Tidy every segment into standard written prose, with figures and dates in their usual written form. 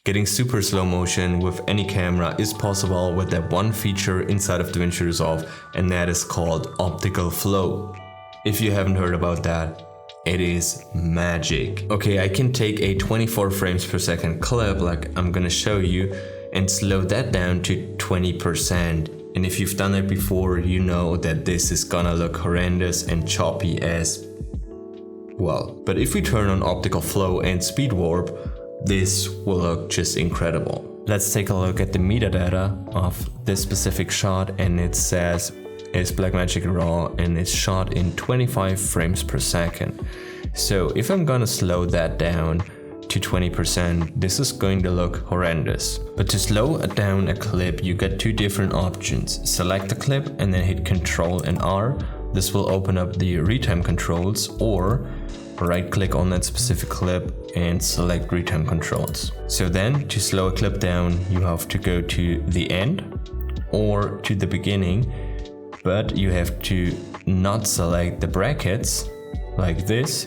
Getting super slow motion with any camera is possible with that one feature inside of DaVinci Resolve, and that is called optical flow. If you haven't heard about that, it is magic. Okay, I can take a 24 frames per second clip like I'm gonna show you and slow that down to 20%. And if you've done it before, you know that this is gonna look horrendous and choppy as well. But if we turn on optical flow and speed warp, this will look just incredible. Let's take a look at the metadata of this specific shot, and it says it's Blackmagic RAW and it's shot in 25 frames per second. So if I'm gonna slow that down to 20%, this is going to look horrendous. But to slow down a clip, you get two different options. Select the clip and then hit Ctrl and R. This will open up the retime controls, or right click on that specific clip and select retime controls. So then to slow a clip down, you have to go to the end or to the beginning, but you have to not select the brackets like this.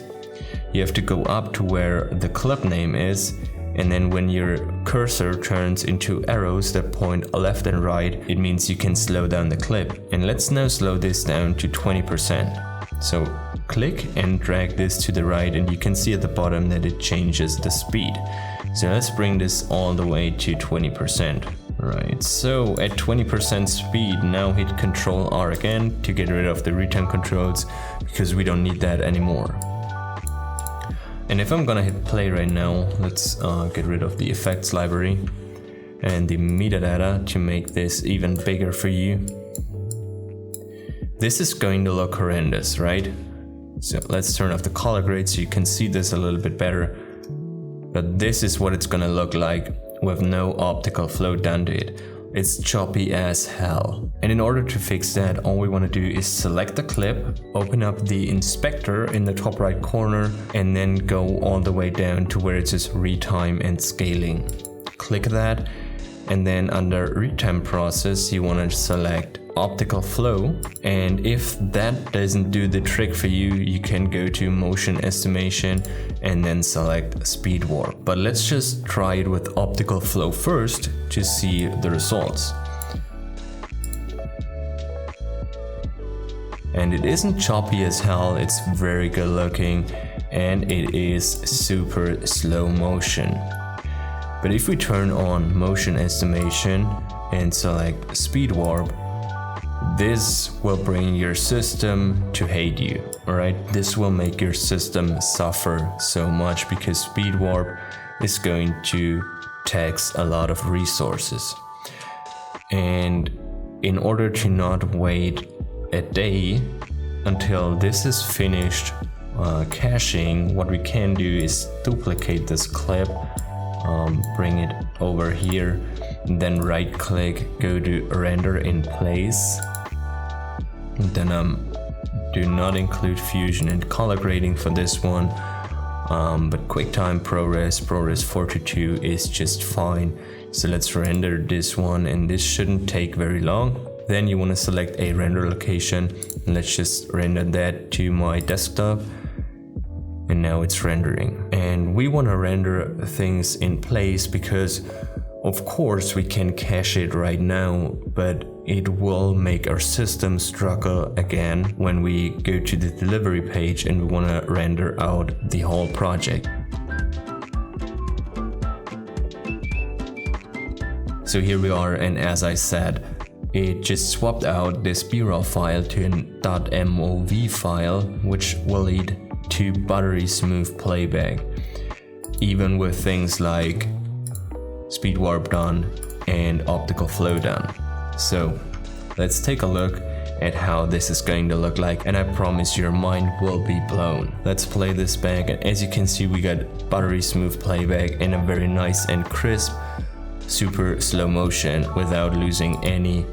You have to go up to where the clip name is, and then when your cursor turns into arrows that point left and right, it means you can slow down the clip. And let's now slow this down to 20%. So click and drag this to the right, and you can see at the bottom that it changes the speed. So let's bring this all the way to 20%. Right, so at 20% speed, now hit Ctrl R again to get rid of the retime controls, because we don't need that anymore. And if I'm gonna hit play right now, let's get rid of the effects library and the metadata to make this even bigger for you. This is going to look horrendous, right? So let's turn off the color grade so you can see this a little bit better. But this is what it's gonna look like with no optical flow done to it. It's choppy as hell. And in order to fix that, all we want to do is select the clip, open up the inspector in the top right corner, and then go all the way down to where it says retime and scaling. Click that, and then under retime process, you want to select optical flow. And if that doesn't do the trick for you, you can go to motion estimation and then select speed warp. But let's just try it with optical flow first to see the results. And it isn't choppy as hell, it's very good looking, and it is super slow motion. But if we turn on motion estimation and select speed warp, this will bring your system to hate you, alright? This will make your system suffer so much because speed warp is going to tax a lot of resources. And in order to not wait a day until this is finished caching, what we can do is duplicate this clip, bring it over here, and then right click, go to render in place. And then do not include fusion and color grading for this one, but QuickTime ProRes 4:2 is just fine. So let's render this one, and this shouldn't take very long. Then you want to select a render location, and let's just render that to my desktop. And now it's rendering. And we want to render things in place because of course we can cache it right now, but it will make our system struggle again when we go to the delivery page and we want to render out the whole project. So here we are, and as I said, it just swapped out this B-RAW file to an .mov file, which will lead to buttery smooth playback, even with things like speed warp done and optical flow done. So let's take a look at how this is going to look like, and I promise your mind will be blown. Let's play this back, and as you can see, we got buttery smooth playback and a very nice and crisp super slow motion without losing any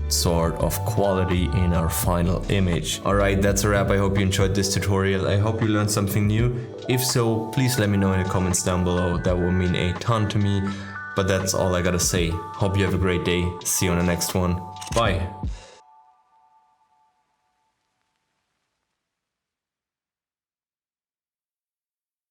sort of quality in our final image. Alright, that's a wrap. I hope you enjoyed this tutorial. I hope you learned something new. If so, please let me know in the comments down below. That will mean a ton to me. But that's all I gotta say. Hope you have a great day. See you on the next one. Bye.